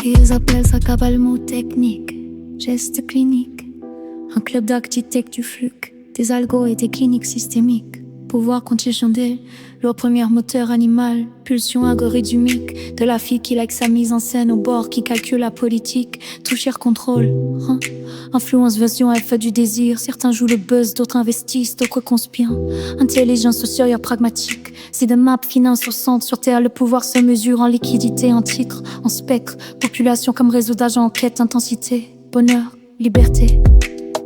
Ils appellent ça cabalement technique, geste clinique. Un club d'architectes du flux, des algos et des cliniques systémiques. Pouvoir contingenter leur premier moteur animal, pulsion algorithmique de la fille qui like sa mise en scène au bord, qui calcule la politique, toucher contrôle. Influence version alpha du désir, certains jouent le buzz, d'autres investissent, d'autres conspirent. Intelligence sociale pragmatique, c'est de map finance au centre, sur terre le pouvoir se mesure en liquidité, en titre, en spectre, population comme réseau d'agents en quête, intensité, bonheur, liberté.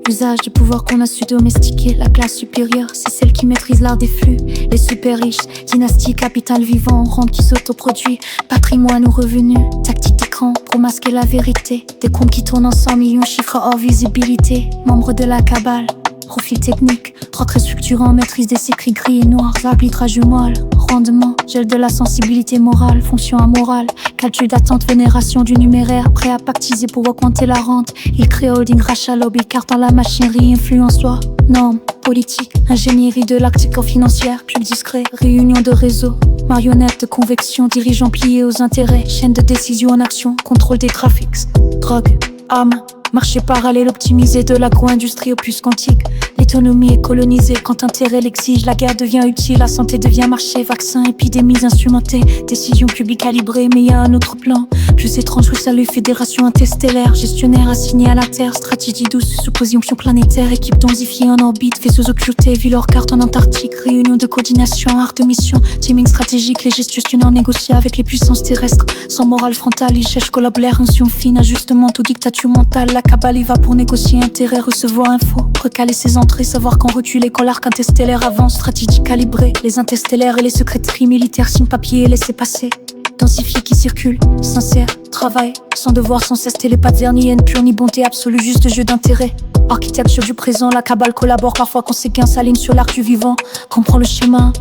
L'usage du pouvoir qu'on a su domestiquer, la classe supérieure, c'est celle qui maîtrise l'art des flux. Les super riches, dynastie, capital vivant, rente qui s'autoproduit, patrimoine ou revenus, tactique d'écran pour masquer la vérité. Des comptes qui tournent en 100 millions, chiffres hors visibilité, membres de la cabale. Profil technique, trop très structurant, maîtrise des écrits gris et noirs, arbitrage moelle, rendement, gel de la sensibilité morale, fonction amorale, calcul d'attente, vénération du numéraire, prêt à pactiser pour augmenter la rente. Il crée holding, rachat, lobby, carte dans la machinerie, influence loi, normes, politique, ingénierie de l'actique financière, pub discret, réunion de réseau, marionnette de convection, dirigeants pliés aux intérêts, chaîne de décision en action, contrôle des trafics, drogue, armes. Marché parallèle optimisé de l'agro-industrie opus quantique. L'économie est colonisée quand intérêt l'exige. La guerre devient utile, la santé devient marché. Vaccins, épidémies instrumentées, décisions publiques calibrées. Mais y a un autre plan, plus étrange que salut. Fédération interstellaire, gestionnaire assigné à la Terre. Stratégie douce sous position planétaire. Équipe densifiée en orbite, vaisseaux occultés. Ville hors carte en Antarctique. Réunion de coordination, art de mission. Timing stratégique, les gestionnaires négocient avec les puissances terrestres. Sans morale frontale, ils cherchent collaborateur, notion fine, ajustement ou dictature mentale. La cabale y va pour négocier intérêt, recevoir info, recaler ses entrées, savoir quand reculer, quand l'arc interstellaire avance, stratégie calibrée. Les interstellaires et les secrétaires militaires signent papier et laissez passer. Densifié qui circule, sincère, travail, sans devoir sans cesse télépathe, ni haine pure ni bonté absolue, juste jeu d'intérêt. Architecture du présent, la cabale collabore parfois conséquence, s'aligne sur l'arc du vivant, comprend le schéma.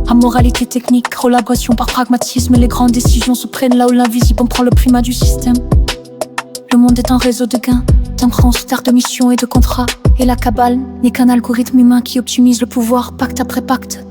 Amoralité technique, collaboration par pragmatisme, les grandes décisions se prennent là où l'invisible prend le primat du système. Le monde est un réseau de gains, d'emprunt, d'art de mission et de contrats. Et la cabale n'est qu'un algorithme humain qui optimise le pouvoir, pacte après pacte.